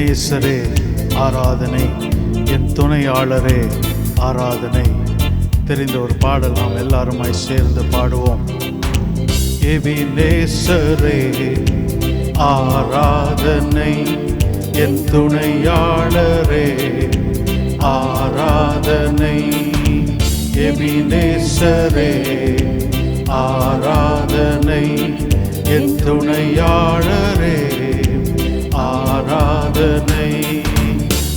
எபினேசரே ஆராதனை, என் துணையாளரே ஆராதனை. தெரிந்த ஒரு பாடல் நாம் எல்லாருமாய் சேர்ந்து பாடுவோம். எபினேசரே ஆராதனை, என் துணையாளரே ஆராதனை. எபினேசரே ஆராதனை, என் துணையாளரே ஆராதனை.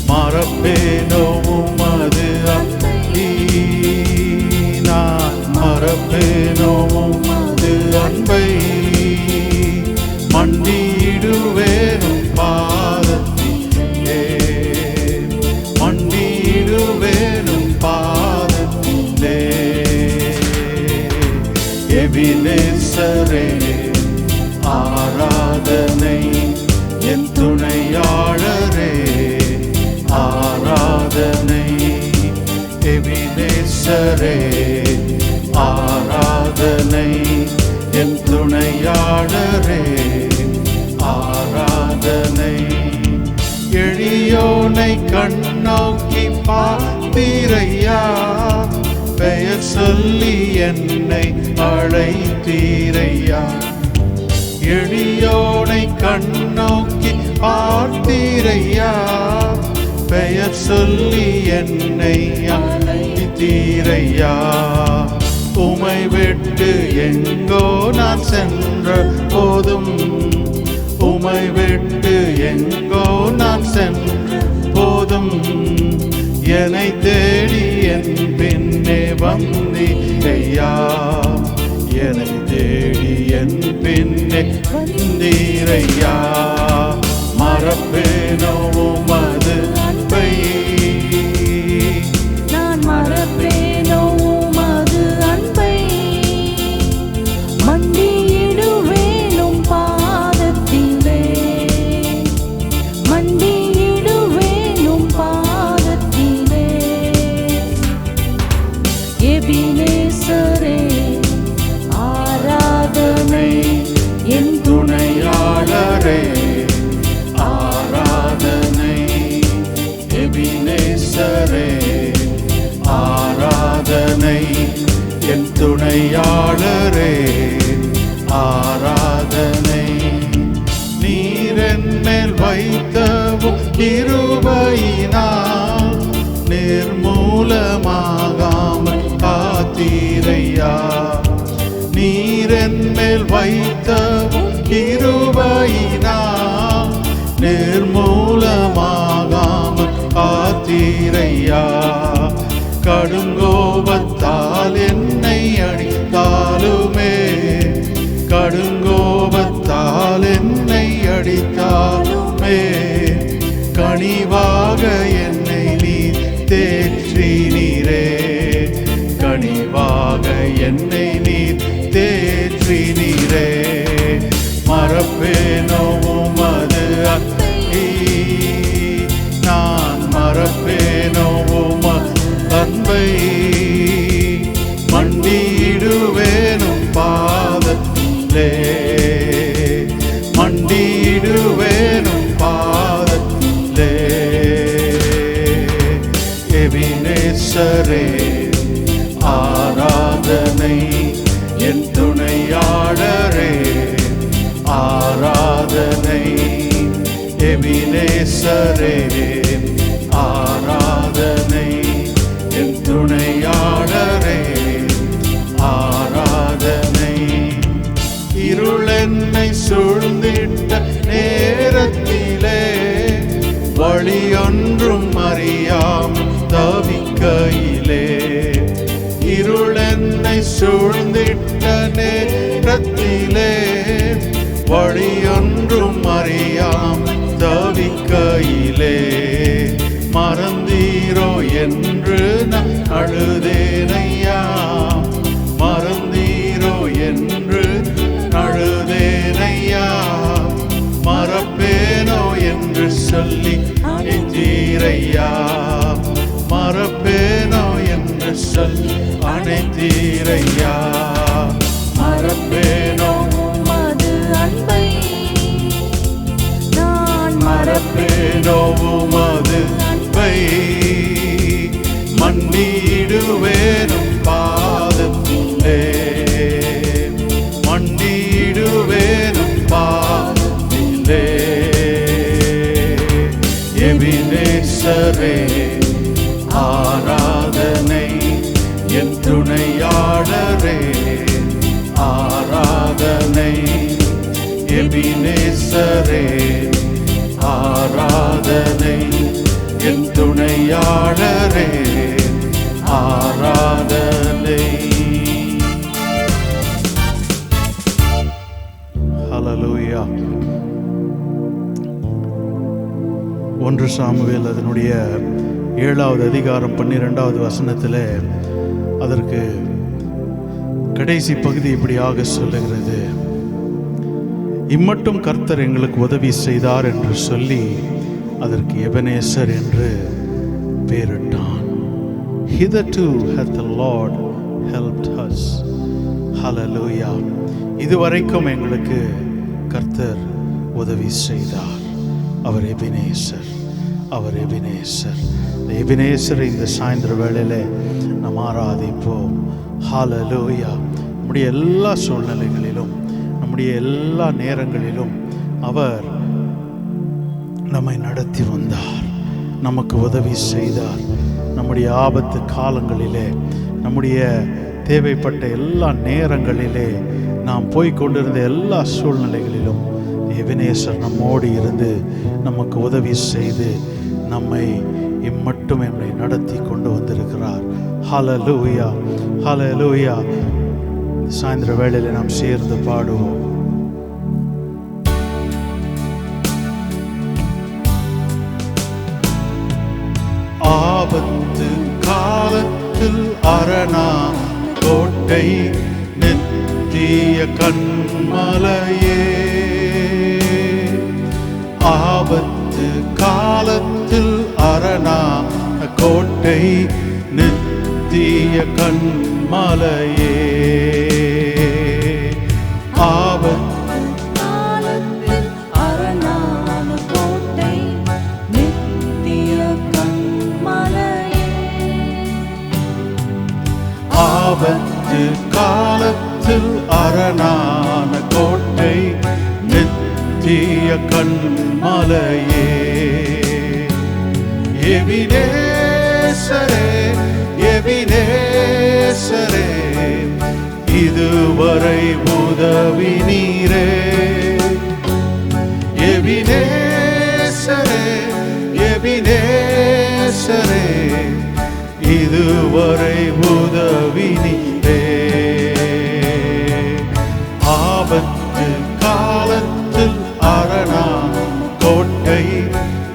மறப்பேனோ உமது அன்பை, நான் மறப்பேனோ உமது அன்பை. மண்டியிடுவேனும் பாதத்திலே, மண்டியிடுவேனும் பாதத்திலே. எபினேசரே ஆராதனை, என் துணையாளரே ஆராதனை. எபினேசரே ஆராதனை, என் துணையாளரே ஆராதனை. எளியோனை கண்ணோக்கி பார்த்தீரையா, பெயர் சொல்லி என்னை அழைத்தீரையா. எளியோனை கண்ணோக்கி பார்த்தீரையா, பெயர் சொல்லி என்னை அழைத்தீரையா. உமை விட்டு எங்கோ நான் சென்ற போதும், உமை விட்டு எங்கோ நான் சென்ற போதும், என்னை தேடி என் பின்னே வந்தீரையா. என்னை தேடி என் பின்னே வந்தீரையா. மறப்பேனோ உமது அன்பை, நான் மறப்பேனோ உமது அன்பை. மண்டியிடுவேனும் பாதத்திலே, மண்டியிடுவேனும் பாதத்திலே. எபினேசரே ஆராதனை, என் துணையாளரே ஆராதனை. எபினேசரே ஆராதனை, என் துணையாளரே ஆராதனை. நீர் என்மேல் வைத்தவும் கிருபையினால் நிர்மூலமாகாமல் காத்தீரையா. நீர் என்மேல் வைத்தவும் கிருபையினால் நிர்மூலமாகாமல் காத்தீரையா. கடுங்கோபத்தால் என்னை அடித்தாலுமே, கடுங்கோபத்தால் என்னை அடித்தாலுமே, கனிவாக என்னை நீ தேற்றினீரே. கனிவாக என்னை நீ தேற்றினீரே. மறப்பேனோ உமது அன்பை, நான் மறப்பேனோ உமது அன்பை. மண்டியிடுவேனும் பாதத்திலே, மண்டியிடுவேனும் பாதத்திலே. எபினேசரே ஆராதனை, என் துணையாளரே ஆராதனை. எபினேசரே ஆராதனை, என் துணையாளரே ஆராதனை. இருள் என்னை சூழ்ந்திட்ட நேரத்திலே, வழியொன்றும் அறியாமல் தவிக்கையிலே. இருள் என்னை சூழ்ந்திட்ட நேரத்திலே, வழியொன்றும் அறியாமல் தவிக்கையிலே. மறந்தீரோ என்று நான் அழுதேனையா, மறந்தீரோ என்று அழுதேனையா. மறப்பேனோ என்று சொல்லி அணைத்தீரையா, மறப்பேனோ என்று சொல்லி அணைத்தீரையா. மறப்பேனோ உமது அன்பை, நான் மறப்பேனோ மன்னிடுவேனும் பாதத்திலே, மன்னிடுவேனும் பாதத்திலே. எபினேசரே ஆராதனை, என் துணையாளரே ஆராதனை. எபினேசரே ஆராதனை, என் துணையாளரே ஆராதனை. ஹல்லேலூயா. 1 சாமுவேல் அதனுடைய 7வது அதிகாரம் 12வது வசனத்தில் அதற்கு கடைசி பகுதி இப்படியாக சொல்லுகிறது: இம்மட்டும் கர்த்தர் எங்களுக்கு உதவி செய்தார் என்று சொல்லி அதற்கு எபனேசர் என்று பெயரிட்டான். Hitherto hath the Lord helped us. Hallelujah. இதுவரைக்கும் எங்களுக்கு கர்த்தர் உதவி செய்தார். அவர் எபினேசர், அவர் எபினேசர். எபினேசரை இந்த சாயந்தர வேளையில நாம் ஆராதிப்போம். ஹல்லேலூயா. நம்முடைய எல்லா சூழ்நிலைகளிலும், நம்முடைய எல்லா நேரங்களிலும் அவர் நம்மை நடத்தி வந்தார், நமக்கு உதவி செய்தார். நம்முடைய ஆபத்து காலங்களிலே, நம்முடைய தேவைப்பட்ட எல்லா நேரங்களிலே, நாம் போய்கொண்டிருந்த எல்லா சூழ்நிலைகளிலும் எபினேசர் நம்மோடு இருந்து நமக்கு உதவி செய்து நம்மை இம்மட்டும் என்னை நடத்தி கொண்டு வந்திருக்கிறார். ஹல்லேலூயா, ஹல்லேலூயா. சாயந்தர வேளையிலே நாம் சேர்ந்து பாடுவோம். ஆபத்து காலத்தில் அரணா கோட்டை, நித்திய கன்மலையே. ஆபத்து காலத்தில் அரணா கோட்டை, நித்திய கன்மலையே. ஆபத்து ஆபத்து காலத்தில் அரணான கோட்டை, நித்திய கன்மலையே. எபினேசரே, எபினேசரே, இதுவரை உதவி நீரே. எபினேசரே, எபினேசரே, இதுவரை உதவி நீரே. ஆபத்து காலத்தில் அரணா கோட்டை,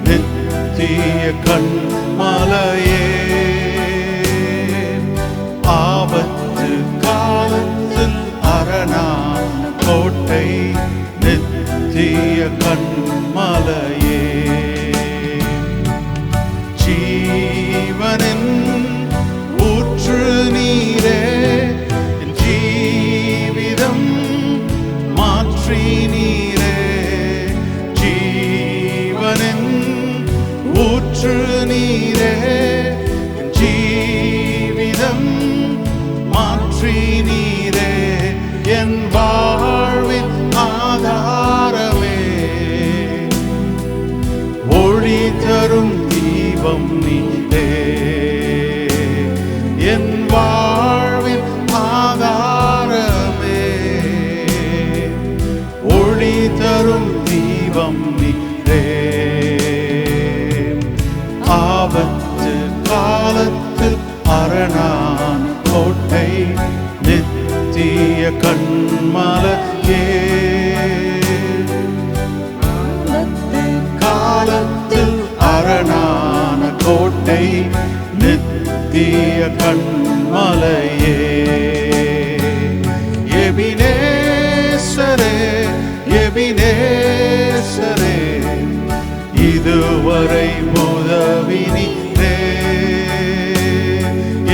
நித்திய கன்மலையே. ஆபத்து காலத்தில் அரணா கோட்டை, நித்திய கன்மலையே. ஜீவனின் ஊற்று நீரே, என் ஜீவிதம் மாற்றி நீரே. ஜீவனின் ஊற்று நீரே, என் ஜீவிதம் மாற்றி நீரே. என் வாழ்வின் ஆதாரமே, ஒளி தரும் தீபம் நீரே. என் வாழ்வின் ஆதாரமே, ஒளி தரும் தீபம் நீரே. ஆபத்து காலத்தில் அரணான கோட்டை, நித்திய கன்மலையே. காலத்தில் அரணான கோட்டை, நித்திய கன்மலையே. எபினேசரே, எபினேசரே, இதுவரை உதவி நீரே.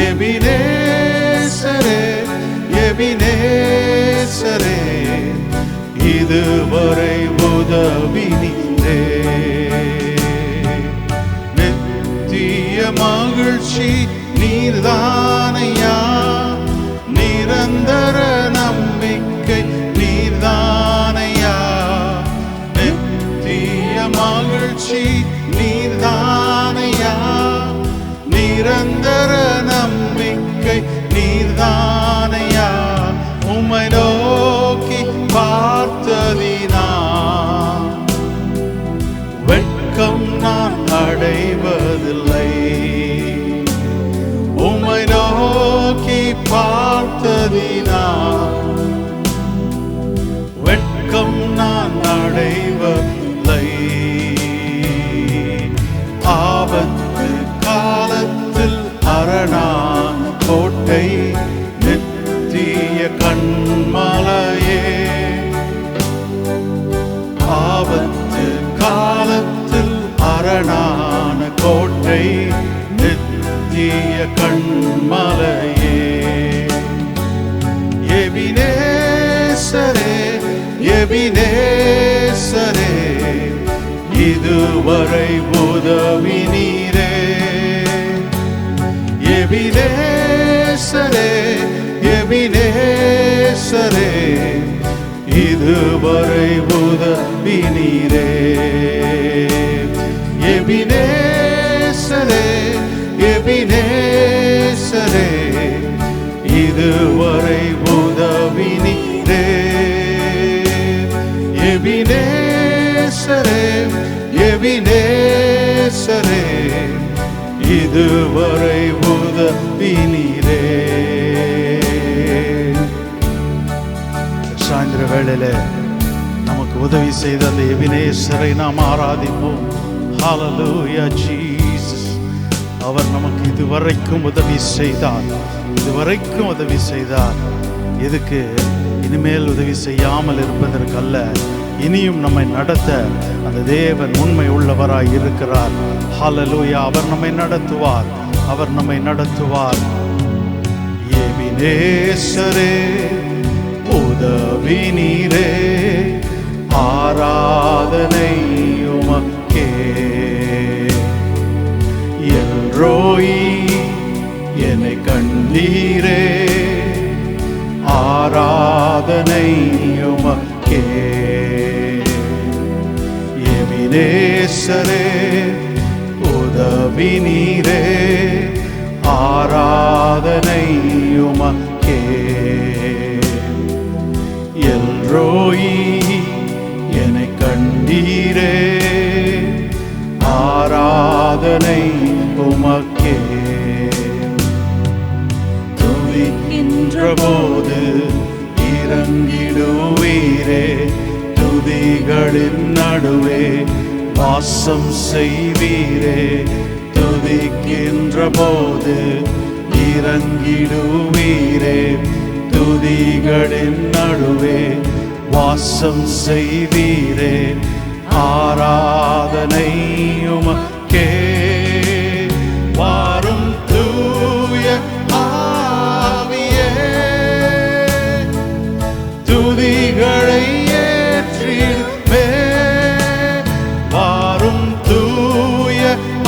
எபினேசரே, எபினேசரே, இதுவரை உதவி நீரே. நித்திய மகிழ்ச்சி நீர்தானையா, நிரந்தர நம்பிக்கை நீர்தானையா, நித்திய மகிழ்ச்சி நீர்தானையா, நிரந்தர நம்பிக்கை நீர்தானையா. உம்மை நோக்கி பார்த்ததினா வெட்கம் நான் அடைவதில்லை. உம்மை நோக்கி பார்த்ததினா வெட்கம் நான் அடைவதில்லை. ஆபத்து காலத்தில் அரணான கோட்டை, நித்திய கண்மலையே. ஆபத்து காலத்தில் அரணான கோட்டை, நித்திய கண்மலையே. எபினேசரே எபினேசரே, இதுவரை உதவி நீரே. எபினேசரே எபினேசரே, இதுவரை உதவி நீரே. எபினேசரே எபினேசரே, இதுவரை உதவி நீரே. எபினேசரே எபினேசரே, இதுவரை உதவி நீரே. சாயந்திர வேளையில நமக்கு உதவி செய்த அந்த எபினேசரை நாம் ஆராதிப்போம். ஹல்லேலூயா ஜீசஸ். அவர் நமக்கு இதுவரைக்கும் உதவி செய்தார், இதுவரைக்கும் உதவி செய்தார். எதுக்கு? இனிமேல் உதவி செய்யாமல் இருப்பதற்கல்ல, இனியும் நம்மை நடத்த அந்த தேவன் உண்மை உள்ளவராய் இருக்கிறார். ஹல்லேலூயா. அவர் நம்மை நடத்துவார், அவர் நம்மை நடத்துவார். எபினேசரே உதவி நீரே, ஆராதனை உமக்கே. எல்ரோயி என்னை கண்டீரே, ஆராதனை உமக்கே. எபினேசரே உதவி நீரே, ஆராதனை உமக்கே. எல்ரோயி என்னை கண்டீரே, ஆராதனை உமக்கே. துதிக்கின்ற போது இறங்கிடுவீரே, துதிகளின் நடுவே வாசம் செய்வீரே. துதிக்கின்ற போது இறங்கிடுவீரே, துதிகளின் நடுவே வாசம் செய்வீரே. ஆராதனை உமக்கே. வாரும் தூய ஆவியே, துதிகளை ஏற்றிடுமே. வாரும் தூய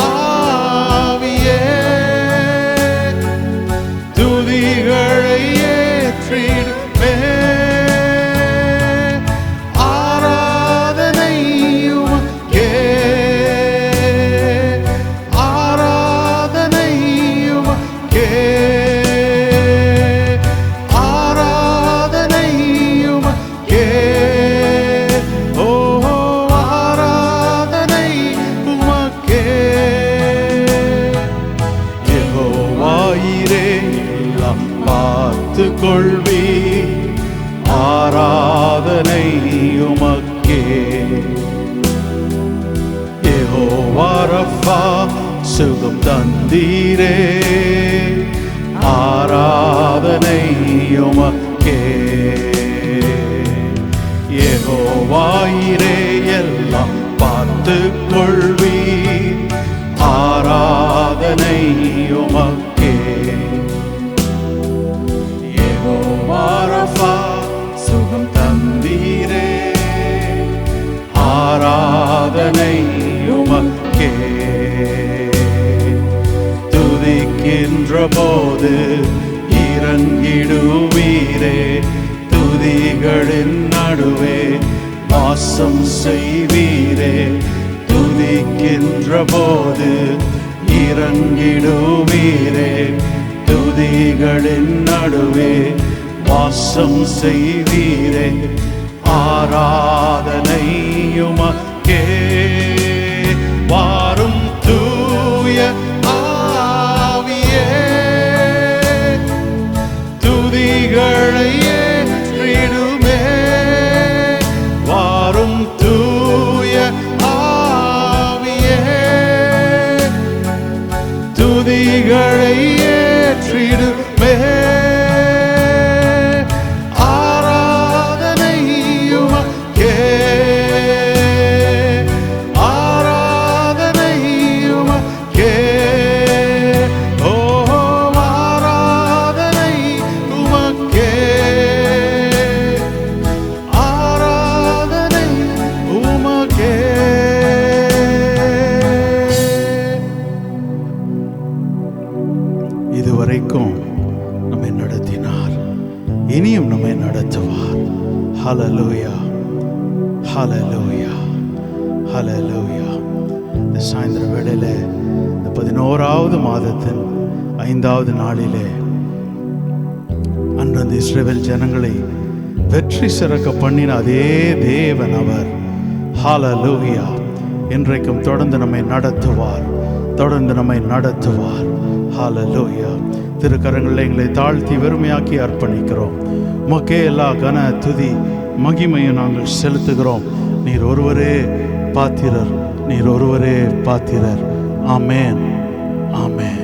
ஆவியே, துதிகளை ஏற்றிடுமே. ஆராதனை உமக்கே, ஆராதனை உமக்கே, ஆராதனை உமக்கே. ஓ ஆராதனை உமக்கே. யெகோவாயிரே எல்லாம் பார்த்து கொள்வி, ஆராதனை உமக்கே. யெகோவா ரஃபா சுகம் தந்தீரே, ஆராதனை உமக்கே. யெகோவாயிரே எல்லாம் பார்த்து கொள்வி, ஆராதனை உமக்கே. யெகோவா ரஃபா சுகம் தந்தீரே, ஆராதனை உமக்கே. துதிக்கின்ற போது இறங்கிடுவீரே, துதிகளின் நடுவே வாசம் செய்வீரே. துதிக்கின்ற போது இறங்கிடுவீரே, துதிகளின் நடுவே வாசம் செய்வீரே. ஆராதனை உமக்கே வாரும் தூய ஆவியே, துதிகளை ஏற்றிடுமே. வாரும் தூய ஆவியே, துதிகளை ஏற்றிடுமே. ஆராதனை உமக்கே, ஆராதனை உமக்கே. ஓ ஆராதனை உமக்கே, ஆராதனை உமக்கே. இதுவரைக்கும் நம்மை நடத்தினார், இனியும் நம்மை நடத்துவார். ஹல்லேலூயா, ஹல்லேலூயா, ஹல்லேலூயா. இந்த சாயந்தர வேளையில இந்த 11வது மாதத்தின் 5வது நாளிலே அன்று அந்த இஸ்ரவேல் ஜனங்களை வெற்றி சிறக்க பண்ணின அதே தேவன் அவர். ஹல்லேலூயா. இன்றைக்கும் தொடர்ந்து நம்மை நடத்துவார், தொடர்ந்து நம்மை நடத்துவார். ஹல்லேலூயா. திருக்கரங்களில் எங்களை தாழ்த்தி வெறுமையாக்கி அர்ப்பணிக்கிறோம். உமக்கே எல்லா கன துதி மகிமையும் நாங்கள் செலுத்துகிறோம். நீர் ஒருவரே பாத்திரர், நீர் ஒருவரே பாத்திரர். ஆமென், ஆமென்.